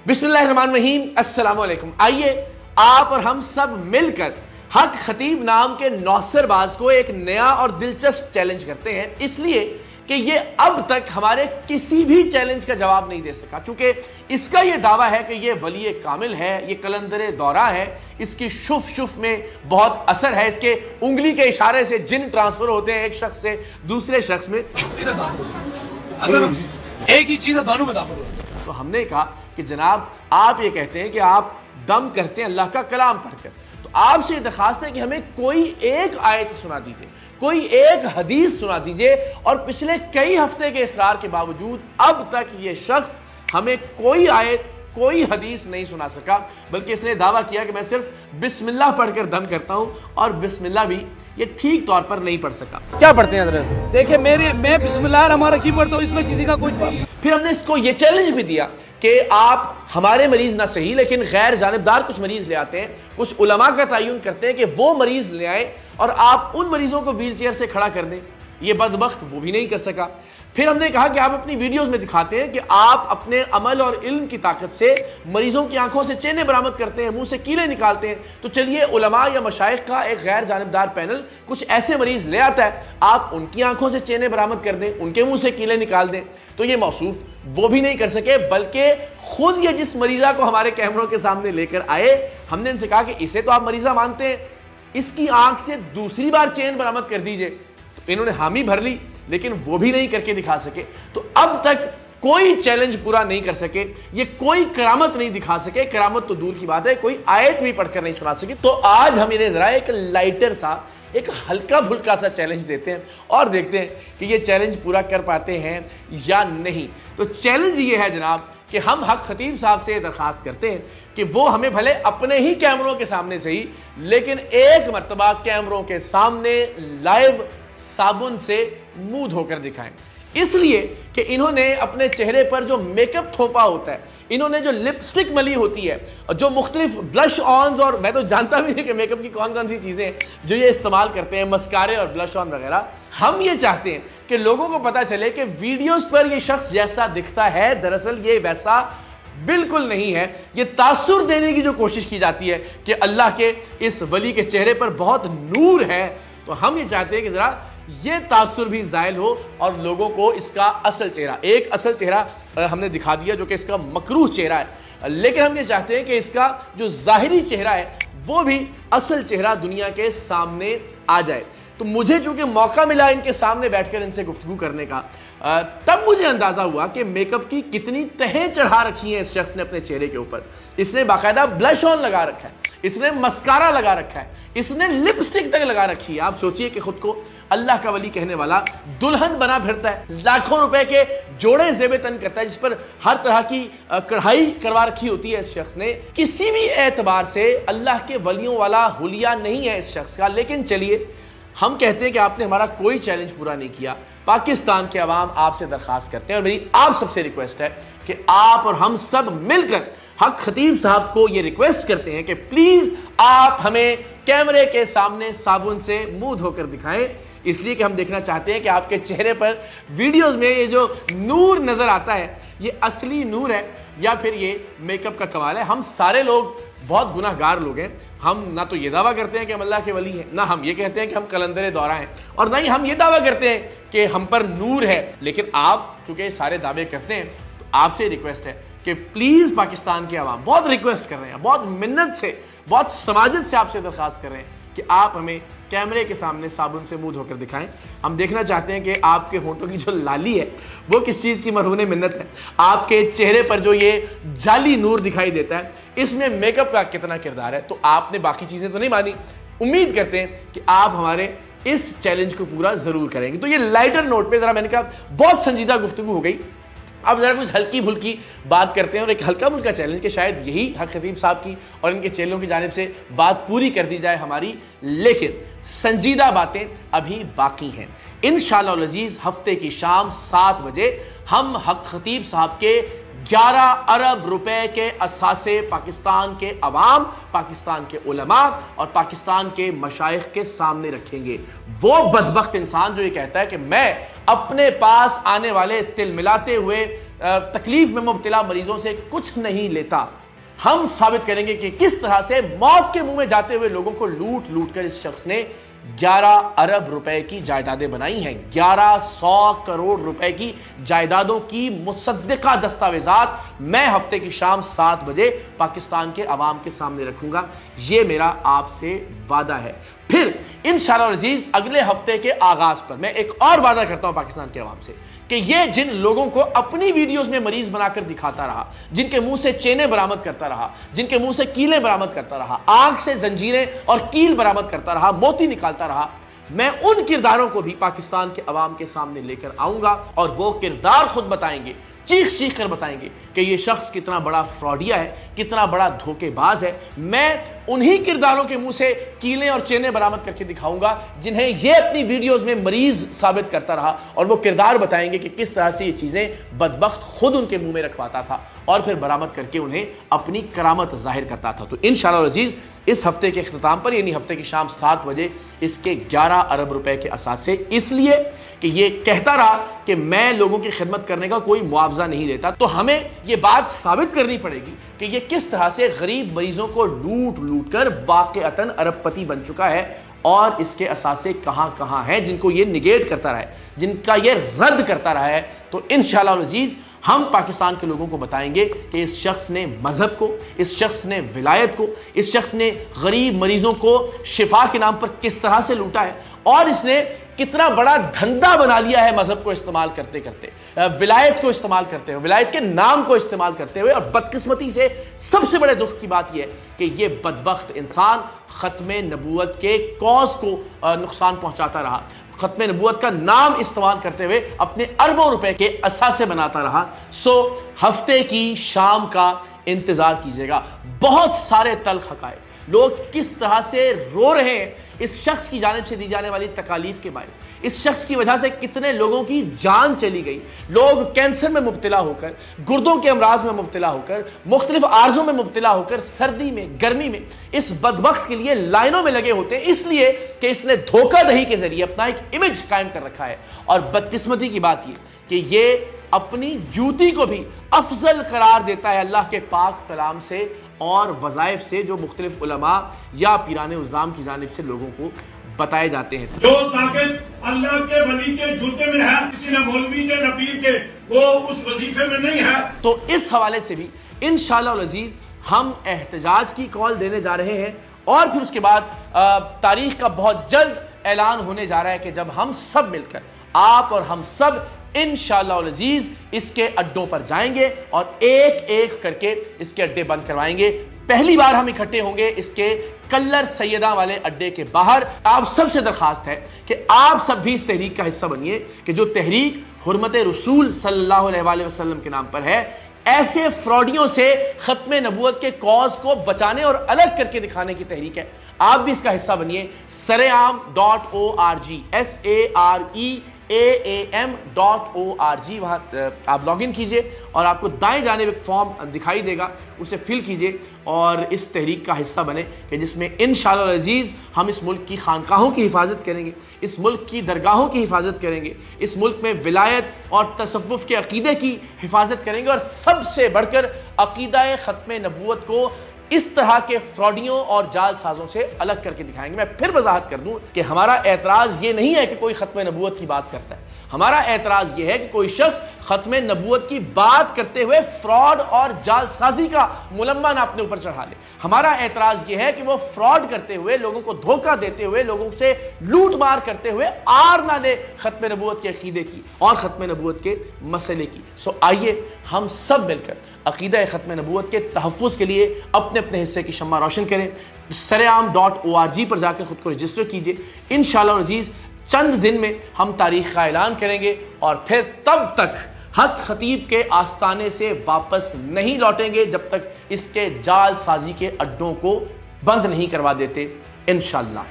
बिस्मिल्लाहिर्रहमानिर्रहीम, अस्सलाम वालेकुम। आइए आप और हम सब मिलकर हक खतीब नाम के नौसरबाज को एक नया और दिलचस्प चैलेंज करते हैं, इसलिए कि ये अब तक हमारे किसी भी चैलेंज का जवाब नहीं दे सका। चूंकि इसका ये दावा है कि ये वली कामिल है, ये कलंदर दौरा है, इसकी शुफ शुफ में बहुत असर है, इसके उंगली के इशारे से जिन ट्रांसफर होते हैं एक शख्स से दूसरे शख्स में। एक ही चीज है, दोनों में दाखिल हो। तो हमने कहा कि जनाब आप ये कहते हैं कि आप दम करते हैं अल्लाह का कलाम पढ़कर, तो आपसे दरखास्त है कि हमें कोई एक आयत सुना दीजिए, कोई एक हदीस सुना दीजिए। और पिछले कई हफ्ते के इसरार के बावजूद अब तक ये शख्स हमें कोई आयत कोई हदीस नहीं सुना सका, बल्कि इसने दावा किया कि मैं सिर्फ बिस्मिल्लाह पढ़कर दम करता हूं, और बिस्मिल्लाह भी ये ठीक तौर पर नहीं पढ़ सका। क्या पढ़ते हैं हज़रत? देखिए मैं बिस्मिल्लाह रहमान रहीम पढ़ता हूं, इसमें किसी का कोई फिर हमने इसको ये चैलेंज भी दिया कि आप हमारे मरीज ना सही लेकिन गैर जानिबदार कुछ मरीज ले आते हैं, कुछ उलमा का तयन करते हैं कि वो मरीज ले आए और आप उन मरीजों को व्हील चेयर से खड़ा कर दें। ये बदबख्त वो भी नहीं कर सका। फिर हमने कहा कि आप अपनी वीडियोस में दिखाते हैं कि आप अपने अमल और इल्म की ताकत से मरीजों की आंखों से चेहने बरामद करते हैं, मुंह से कीले निकालते हैं। तो चलिए उलमा या मशाइख का एक गैर जानिबदार पैनल कुछ ऐसे मरीज ले आता है, आप उनकी आंखों से चेहने बरामद कर दें, उनके मुंह से कीले निकाल दें। तो ये मौसूफ वो भी नहीं कर सके, बल्कि खुद ये जिस मरीजा को हमारे कैमरों के सामने लेकर आए, हमने इनसे कहा कि इसे तो आप मरीजा मानते हैं, इसकी आंख से दूसरी बार चेन बरामद कर दीजिए। तो इन्होंने हामी भर ली, लेकिन वो भी नहीं करके दिखा सके। तो अब तक कोई चैलेंज पूरा नहीं कर सके, ये कोई करामत नहीं दिखा सके। करामत तो दूर की बात है, कोई आयत भी पढ़कर नहीं सुना सके। तो आज हम इन्हें जरा एक लाइटर सा, एक हल्का फुल्का सा चैलेंज देते हैं और देखते हैं कि ये चैलेंज पूरा कर पाते हैं या नहीं। तो चैलेंज ये है जनाब कि हम हक खतीब साहब से दरखास्त करते हैं कि वो हमें भले अपने ही कैमरों के सामने से ही, लेकिन एक मर्तबा कैमरों के सामने लाइव साबुन से मुंह धोकर दिखाएं। इसलिए कि इन्होंने अपने चेहरे पर जो मेकअप थोपा होता है, इन्होंने जो लिपस्टिक मली होती है, और जो मुख्तलिफ ब्लश ऑन्स, और मैं तो जानता भी नहीं कि मेकअप की कौन कौन सी चीजें जो ये इस्तेमाल करते हैं, मस्कारे और ब्लश ऑन वगैरह। हम ये चाहते हैं कि लोगों को पता चले कि वीडियोस पर ये शख्स जैसा दिखता है, दरअसल ये वैसा बिल्कुल नहीं है। ये तासुर देने की जो कोशिश की जाती है कि अल्लाह के इस वली के चेहरे पर बहुत नूर है, तो हम ये चाहते हैं कि जरा ये तासुर भी जायल हो और लोगों को इसका असल चेहरा, एक असल चेहरा हमने दिखा दिया जो कि इसका मकरूह चेहरा है, लेकिन हम ये चाहते हैं कि इसका जो जाहिरी चेहरा है वो भी असल चेहरा दुनिया के सामने आ जाए। तो मुझे चूंकि मौका मिला इनके सामने बैठकर इनसे गुफ्तगू करने का, तब मुझे अंदाजा हुआ कि मेकअप की कितनी तहें चढ़ा रखी है इस शख्स ने अपने चेहरे के ऊपर। इसने बाकायदा ब्लश ऑन लगा रखा है, इसने मस्कारा लगा रखा है, इसने लिपस्टिक तक लगा रखी है। आप सोचिए कि खुद को अल्लाह का वली कहने वाला दुल्हन बना फिरता है, लाखों रुपए के जोड़े जेबे तन करता है, जिस पर हर तरह की कढ़ाई करवा रखी होती है इस शख्स ने। किसी भी एतबार से अल्लाह के वलियों वाला हुलिया नहीं है इस शख्स का। लेकिन चलिए, हम कहते हैं कि आपने हमारा कोई चैलेंज पूरा नहीं किया। पाकिस्तान के अवाम आपसे दरखास्त करते हैं और मेरी आप सबसे रिक्वेस्ट है कि आप और हम सब मिलकर हक खतीब साहब को ये रिक्वेस्ट करते हैं कि प्लीज आप हमें कैमरे के सामने साबुन से मुंह धोकर दिखाएं, इसलिए कि हम देखना चाहते हैं कि आपके चेहरे पर वीडियोस में ये जो नूर नजर आता है, ये असली नूर है या फिर ये मेकअप का कमाल है। हम सारे लोग बहुत गुनाहगार लोग हैं। हम ना तो ये दावा करते हैं कि हम अल्लाह के वली हैं, ना हम ये कहते हैं कि हम कलंदर दौरा हैं, और ना ही हम ये दावा करते हैं कि हम पर नूर है। लेकिन आप चूंकि सारे दावे करते हैं, तो आपसे रिक्वेस्ट है कि प्लीज पाकिस्तान के अवाम बहुत रिक्वेस्ट कर रहे हैं, बहुत मिन्नत से, बहुत समाजत से आपसे दरखास्त कर रहे हैं कि आप हमें कैमरे के सामने साबुन से मुंह धोकर दिखाएं। हम देखना चाहते हैं कि आपके होंठों की जो लाली है वो किस चीज़ की मरहून मिन्नत है, आपके चेहरे पर जो ये जाली नूर दिखाई देता है इसमें मेकअप का कितना किरदार है। तो आपने बाकी चीज़ें तो नहीं मानी, उम्मीद करते हैं कि आप हमारे इस चैलेंज को पूरा ज़रूर करेंगे। तो ये लाइटर नोट पर ज़रा मैंने कहा बहुत संजीदा गुफ्तगू हो गई, अब जरा कुछ हल्की फुल्की बात करते हैं और एक हल्का फुल्का चैलेंज कि शायद यही हक खतीब साहब की और इनके चेलों की जानिब से बात पूरी कर दी जाए हमारी। लेकिन संजीदा बातें अभी बाकी हैं। इंशाअल्लाह अज़ीज़ हफ्ते की शाम 7 बजे हम हक खतीब साहब के 11 अरब रुपए के असासे पाकिस्तान के अवाम, पाकिस्तान के उलमा और पाकिस्तान के मशाइख के सामने रखेंगे। वो बदबख्त इंसान जो ये कहता है कि मैं अपने पास आने वाले तिल मिलाते हुए तकलीफ में मुब्तला मरीजों से कुछ नहीं लेता। हम साबित करेंगे कि किस तरह से मौत के मुंह में जाते हुए लोगों को लूट लूट कर इस शख्स ने 11 अरब रुपए की जायदादें बनाई हैं। 1100 करोड़ रुपए की जायदादों की मुसद्दिका दस्तावेजात मैं हफ्ते की शाम 7 बजे पाकिस्तान के अवाम के सामने रखूंगा। यह मेरा आपसे वादा है। फिर इंशाअल्लाह अजीज अगले हफ्ते के आगाज पर मैं एक और वादा करता हूं पाकिस्तान के अवाम से कि ये जिन लोगों को अपनी वीडियोस में मरीज बनाकर दिखाता रहा, जिनके मुंह से चेनें बरामद करता रहा, जिनके मुंह से कीलें बरामद करता रहा, आंख से जंजीरें और कील बरामद करता रहा, मोती निकालता रहा, मैं उन किरदारों को भी पाकिस्तान के अवाम के सामने लेकर आऊंगा और वो किरदार खुद बताएंगे, चीख चीख कर बताएंगे कि ये शख्स कितना बड़ा फ्रॉडिया है, कितना बड़ा धोखेबाज है। मैं उन्हीं किरदारों के मुंह से कीलें और चेनें बरामद करके दिखाऊंगा जिन्हें ये अपनी वीडियोस में मरीज साबित करता रहा, और वो किरदार बताएंगे कि किस तरह से ये चीजें बदबख्त खुद उनके मुंह में रखवाता था और फिर बरामद करके उन्हें अपनी करामत जाहिर करता था। तो इंशाअल्लाह अजीज इस हफ्ते के इख्तिताम पर यानी हफ्ते की शाम 7 बजे इसके 11 अरब रुपए के असास से, इसलिए कि ये कहता रहा कि मैं लोगों की खिदमत करने का कोई मुआवजा नहीं लेता, तो हमें ये बात साबित करनी पड़ेगी कि ये किस तरह से गरीब मरीजों को लूट लूट कर वाक़अतन अरबपति बन चुका है और इसके असासे कहाँ कहाँ हैं जिनको ये निगेट करता रहा है, जिनका ये रद्द करता रहा है। तो इंशाअल्लाह अजीज हम पाकिस्तान के लोगों को बताएंगे कि इस शख्स ने मजहब को, इस शख्स ने विलायत को, इस शख्स ने गरीब मरीजों को शिफा के नाम पर किस तरह से लूटा है और इसने कितना बड़ा धंधा बना लिया है मजहब को इस्तेमाल करते करते, विलायत को इस्तेमाल करते हुए, विलायत के नाम को इस्तेमाल करते हुए। और बदकिस्मती से सबसे बड़े दुख की बात यह है कि यह बदबख्त इंसान खत्म नबूवत के कौज को नुकसान पहुंचाता रहा, खत्म नबूवत का नाम इस्तेमाल करते हुए अपने अरबों रुपए के असासे बनाता रहा। सो हफ्ते की शाम का इंतजार कीजिएगा। बहुत सारे तल्ख हकायक, लोग किस तरह से रो रहे हैं इस शख्स की जानिब से दी जाने वाली तकालीफ के बारे में, इस शख्स की वजह से कितने लोगों की जान चली गई, लोग कैंसर में मुब्तला होकर, गुर्दों के अमराज में मुब्तला होकर, मुख्तलिफ आर्जों में मुब्तला होकर सर्दी में गर्मी में इस बदबख्त के लिए लाइनों में लगे होते हैं, इसलिए कि इसने धोखाधड़ी के जरिए अपना एक इमेज कायम कर रखा है। और बदकिस्मती की बात यह कि ये अपनी जूती को भी अफजल करार देता है अल्लाह के पाक कलाम से और वज़ाइफ से जो मुख्तलिफ उलमा या पीराने उज़्ज़ाम की जानिब से लोगों को बताए जाते हैं। जो ताकत अल्लाह के वली के जूते में है, किसी न मौलवी के, न पीर के, वो उस वजीफे में नहीं है। तो इस हवाले से भी इंशाअल्लाह अज़ीज हम एहतजाज की कॉल देने जा रहे हैं और फिर उसके बाद तारीख का बहुत जल्द ऐलान होने जा रहा है कि जब हम सब मिलकर, आप और हम सब इंशाअल्लाह अज़ीज इसके अड्डों पर जाएंगे और एक एक करके इसके अड्डे बंद करवाएंगे। पहली बार हम इकट्ठे होंगे इसके कल्लर सैयदा वाले अड्डे के बाहर। आप सबसे दरखास्त है कि आप सब भी इस तहरीक का हिस्सा बनिए कि जो तहरीक हुर्मत रसूल सल्लल्लाहु अलैहि वसल्लम के नाम पर है, ऐसे फ्रॉडियों से खत्म नबूवत के कॉज को बचाने और अलग करके दिखाने की तहरीक है। आप भी इसका हिस्सा बनिए। saream.org saream.org वहां आप लॉग इन कीजिए और आपको दाएं जाने एक फॉर्म दिखाई देगा, उसे फिल कीजिए और इस तहरीक का हिस्सा बने कि जिसमें इंशाअल्लाह अज़ीज़ हम इस मुल्क की खानकाहों की हिफाजत करेंगे, इस मुल्क की दरगाहों की हिफाजत करेंगे, इस मुल्क में विलायत और तसव्वुफ़ के अकीदे की हिफाजत करेंगे और सबसे बढ़कर अकीदा ख़त्म नबूवत को इस तरह के फ्रॉडियों और जालसाजों से अलग करके दिखाएंगे। मैं फिर वजाहत कर दूं कि हमारा एतराज़ ये नहीं है कि कोई खत्म नबूवत की बात करता है, हमारा एतराज़ ये है कि कोई शख्स खत्म नबूवत की बात करते हुए फ्रॉड और जालसाजी का मुलम्मा ना अपने ऊपर चढ़ा ले। हमारा एतराज़ ये है कि वो फ्रॉड करते हुए, लोगों को धोखा देते हुए, लोगों से लूट मार करते हुए आर ना ले खत्म नबूवत के अकीदे की और खत्म नबूवत के मसले की। सो आइए हम सब मिलकर अकीदा खत्म नबूवत के तहफ़्फ़ुज़ के लिए अपने अपने हिस्से की शम्मा रोशन करें। saream.org पर जाकर खुद को रजिस्टर कीजिए। इंशाअल्लाह अज़ीज़ चंद दिन में हम तारीख का ऐलान करेंगे और फिर तब तक हक खतीब के आस्ताने से वापस नहीं लौटेंगे जब तक इसके जालसाजी के अड्डों को बंद नहीं करवा देते इंशाअल्लाह।